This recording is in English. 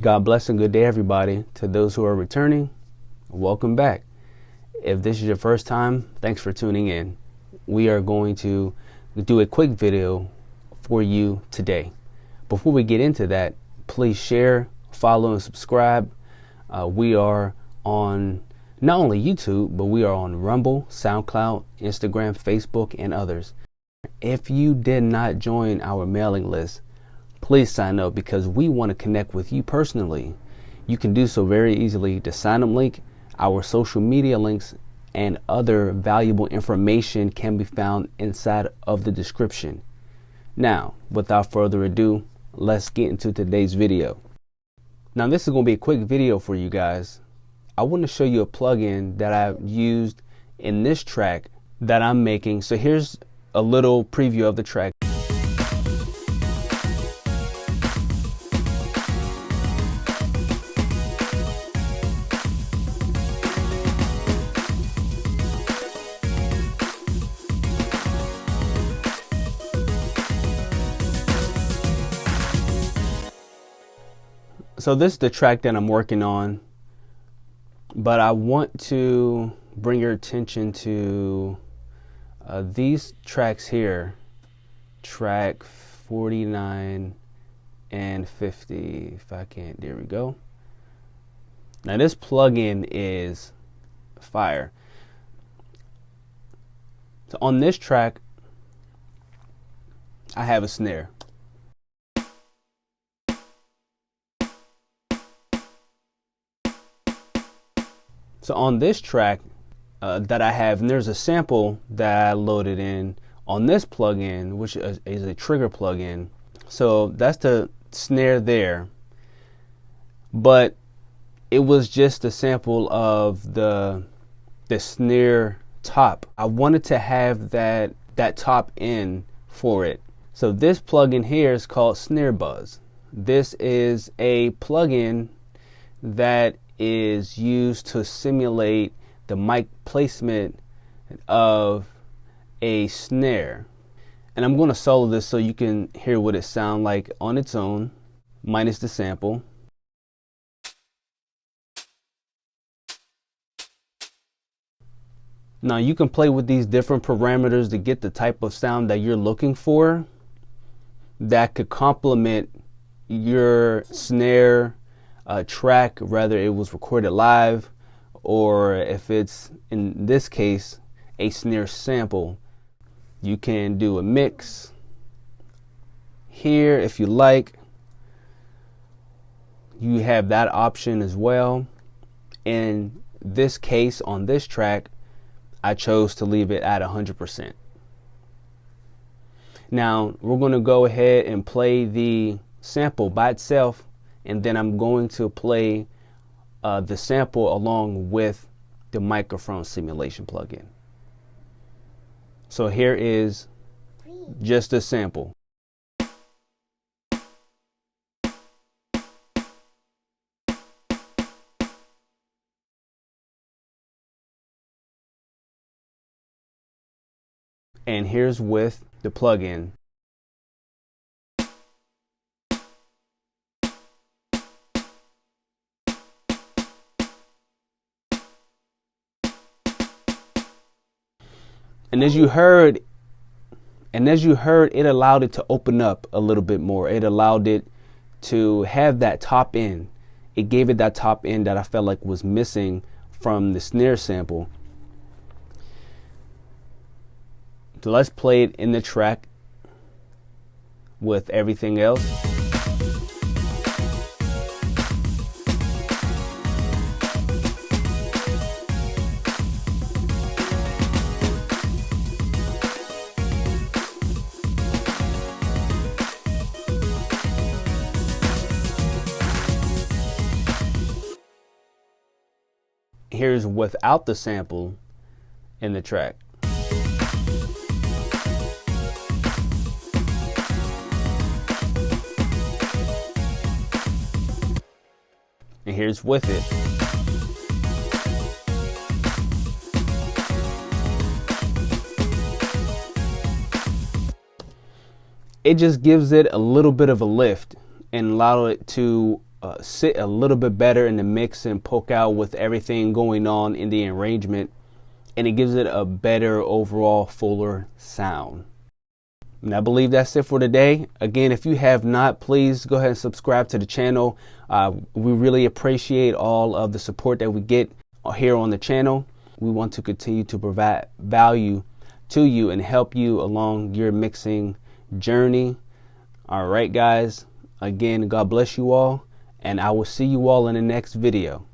God bless and good day, everybody. To those who are returning, welcome back. If this is your first time, thanks for tuning in. We are going to do a quick video for you today. Before we get into that, please share, follow, and subscribe. We are on not only YouTube, but we are on Rumble, SoundCloud, Instagram, Facebook, and others. If you did not join our mailing list, please sign up because we want to connect with you personally. You can do so very easily. The sign up link, our social media links, and other valuable information can be found inside of the description. Now, without further ado, let's get into today's video. Now, this is going to be a quick video for you guys. I want to show you a plugin that I've used in this track that I'm making. So here's a little preview of the track. So this is the track that I'm working on, but I want to bring your attention to these tracks here, track 49 and 50. If I can't, there we go. Now this plugin is fire. So on this track, I have a snare. So on this track that I have, and there's a sample that I loaded in on this plugin, which is a trigger plugin. So that's the snare there. But it was just a sample of the snare top. I wanted to have that top in for it. So this plugin here is called Snare Buzz. This is a plugin that is used to simulate the mic placement of a snare. And I'm going to solo this so you can hear what it sounds like on its own, minus the sample. Now you can play with these different parameters to get the type of sound that you're looking for that could complement your snare track, whether it was recorded live or if it's, in this case, a snare sample. You can do a mix here if you like. You have that option as well. In this case, on this track, I chose to leave it at 100%. Now we're going to go ahead and play the sample by itself, and then I'm going to play the sample along with the microphone simulation plugin. So here is just a sample. And here's with the plugin. And as you heard, it allowed it to open up a little bit more. It allowed it to have that top end. It gave it that top end that I felt like was missing from the snare sample. So let's play it in the track with everything else. Here's without the sample in the track. And here's with it. It just gives it a little bit of a lift and allow it to sit a little bit better in the mix and poke out with everything going on in the arrangement, and it gives it a better overall, fuller sound. And I believe that's it for today. Again, if you have not, please go ahead and subscribe to the channel. We really appreciate all of the support that we get here on the channel. We want to continue to provide value to you and help you along your mixing journey. All right, guys. Again, God bless you all, and I will see you all in the next video.